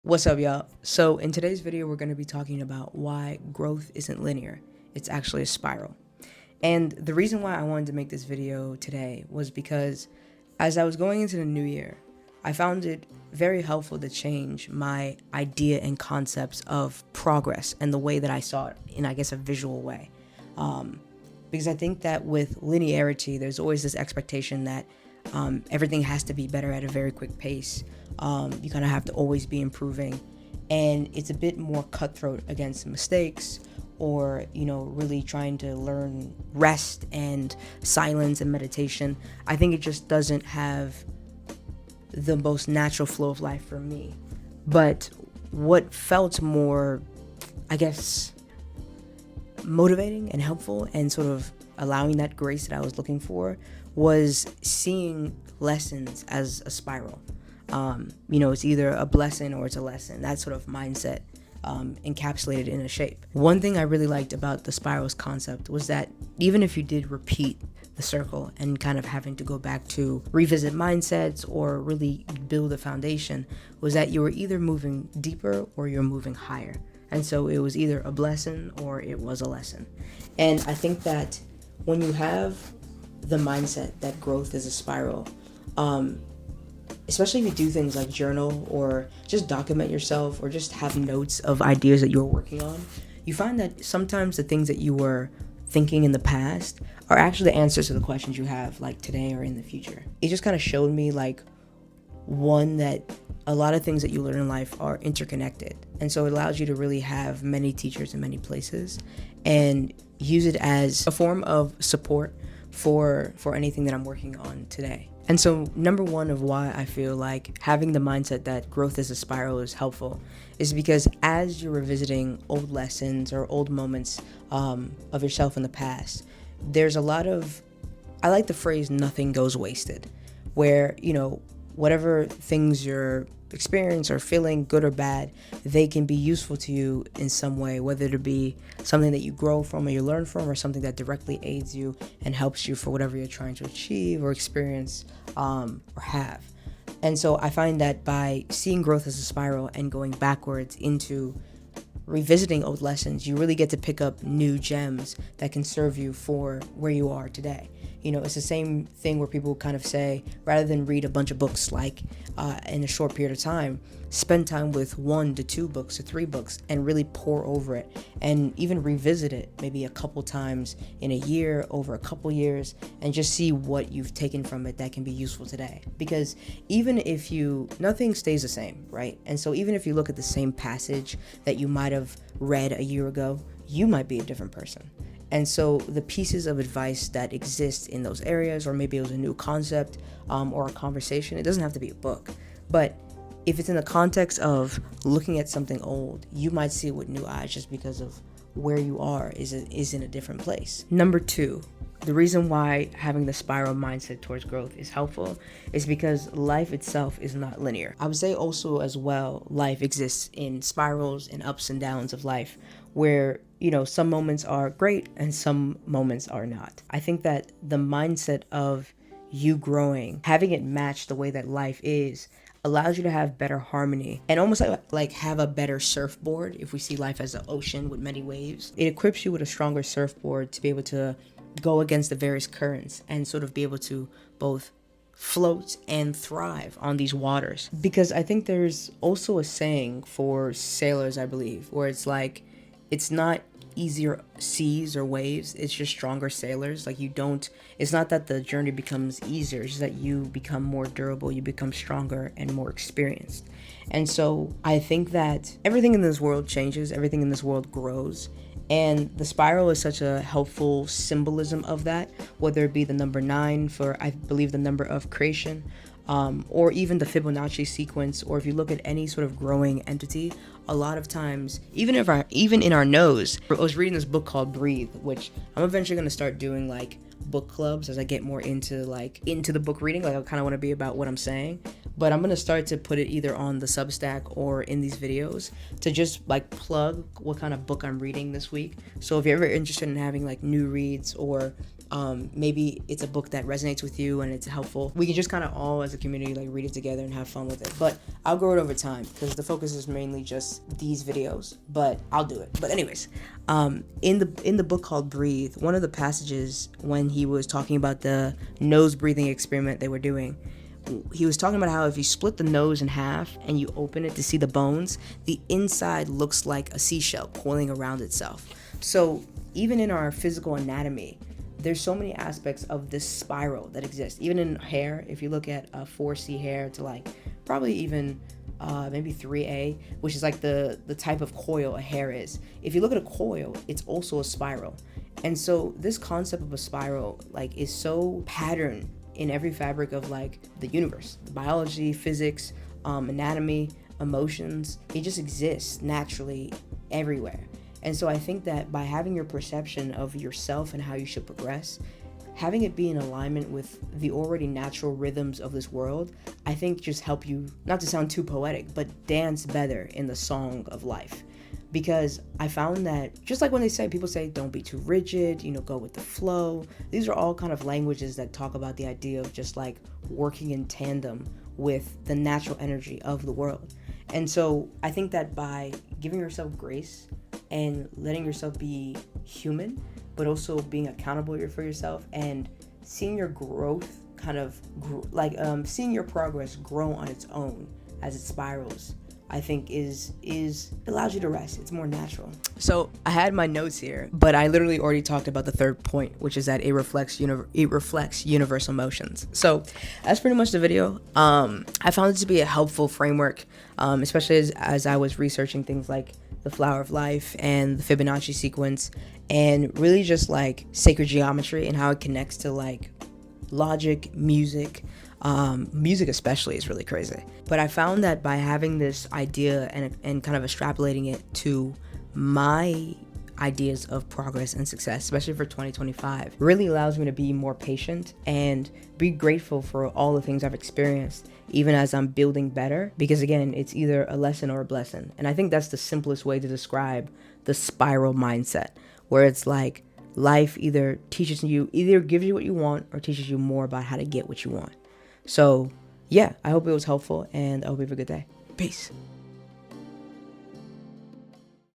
What's up, y'all? So in today's video, we're going to be talking about why growth isn't linear. It's actually a spiral. And the reason why I wanted to make this video today was because as I was going into the new year, I found it very helpful to change my idea and concepts of progress and the way that I saw it in, I guess, a visual way. Because I think that with linearity, there's always this expectation that everything has to be better at a very quick pace. You kind of have to always be improving, and it's a bit more cutthroat against mistakes or, really trying to learn rest and silence and meditation. I think it just doesn't have the most natural flow of life for me. But what felt more, I guess, motivating and helpful and sort of allowing that grace that I was looking for was seeing lessons as a spiral. It's either a blessing or it's a lesson. That sort of mindset encapsulated in a shape. One thing I really liked about the spirals concept was that even if you did repeat the circle and kind of having to go back to revisit mindsets or really build a foundation, was that you were either moving deeper or you're moving higher. And so it was either a blessing or it was a lesson. And I think that when you have the mindset that growth is a spiral, especially if you do things like journal or just document yourself or just have notes of ideas that you're working on, you find that sometimes the things that you were thinking in the past are actually the answers to the questions you have like today or in the future. It just kind of showed me that a lot of things that you learn in life are interconnected. And so it allows you to really have many teachers in many places and use it as a form of support for anything that I'm working on today. And so number one of why I feel like having the mindset that growth is a spiral is helpful is because as you're revisiting old lessons or old moments of yourself in the past, there's a lot of, I like the phrase, nothing goes wasted, where, whatever things you're experiencing or feeling, good or bad, they can be useful to you in some way, whether it be something that you grow from or you learn from, or something that directly aids you and helps you for whatever you're trying to achieve or experience or have. And so I find that by seeing growth as a spiral and going backwards into revisiting old lessons, you really get to pick up new gems that can serve you for where you are today. It's the same thing where people kind of say, rather than read a bunch of books in a short period of time, spend time with 1 to 2 books to 3 books and really pour over it and even revisit it maybe a couple times in a year, over a couple years, and just see what you've taken from it that can be useful today. Because even if nothing stays the same, right? And so even if you look at the same passage that you might have read a year ago, you might be a different person. And so the pieces of advice that exist in those areas, or maybe it was a new concept or a conversation, it doesn't have to be a book. But if it's in the context of looking at something old, you might see it with new eyes just because of where you are is in a different place. Number 2, the reason why having the spiral mindset towards growth is helpful is because life itself is not linear. I would say also as well, life exists in spirals and ups and downs of life where, some moments are great and some moments are not. I think that the mindset of you growing, having it match the way that life is, allows you to have better harmony and almost like have a better surfboard. If we see life as an ocean with many waves, it equips you with a stronger surfboard to be able to go against the various currents and sort of be able to both float and thrive on these waters. Because I think there's also a saying for sailors, I believe, where it's like, it's not easier seas or waves, it's just stronger sailors. It's not that the journey becomes easier, it's just that you become more durable, you become stronger and more experienced. And so I think that everything in this world changes, everything in this world grows, and the spiral is such a helpful symbolism of that, whether it be the number 9 for, I believe, the number of creation, or even the Fibonacci sequence, or if you look at any sort of growing entity, a lot of times, even in our nose. I was reading this book called Breathe, which I'm eventually going to start doing book clubs as I get more into the book reading. Like I kind of want to be about what I'm saying, but I'm gonna start to put it either on the Substack or in these videos to just like plug what kind of book I'm reading this week. So if you're ever interested in having like new reads, or maybe it's a book that resonates with you and it's helpful, we can just kind of all as a community like read it together and have fun with it. But I'll grow it over time because the focus is mainly just these videos, but I'll do it. But anyways, in the book called Breathe, one of the passages when he was talking about the nose breathing experiment they were doing, he was talking about how if you split the nose in half and you open it to see the bones, the inside looks like a seashell coiling around itself. So even in our physical anatomy, there's so many aspects of this spiral that exists. Even in hair, if you look at a 4C hair to like probably even maybe 3A, which is like the type of coil a hair is. If you look at a coil, it's also a spiral. And so this concept of a spiral like is so patterned in every fabric of like the universe, biology, physics, anatomy, emotions. It just exists naturally everywhere. And so I think that by having your perception of yourself and how you should progress, having it be in alignment with the already natural rhythms of this world, I think just help you, not to sound too poetic, but dance better in the song of life. Because I found that, just like when people say, don't be too rigid, go with the flow. These are all kind of languages that talk about the idea of just like working in tandem with the natural energy of the world. And so I think that by giving yourself grace and letting yourself be human, but also being accountable for yourself and seeing your growth seeing your progress grow on its own as it spirals, I think is allows you to rest. It's more natural. So I had my notes here, but I literally already talked about the third point, which is that it reflects universal motions. So that's pretty much the video. I found it to be a helpful framework, especially as I was researching things like the flower of life and the Fibonacci sequence, and really just like sacred geometry and how it connects to like logic, music. Music especially is really crazy. But I found that by having this idea and kind of extrapolating it to my ideas of progress and success, especially for 2025, really allows me to be more patient and be grateful for all the things I've experienced, even as I'm building better, because again, it's either a lesson or a blessing. And I think that's the simplest way to describe the spiral mindset, where it's like life either gives you what you want or teaches you more about how to get what you want. So yeah, I hope it was helpful, and I hope you have a good day. Peace.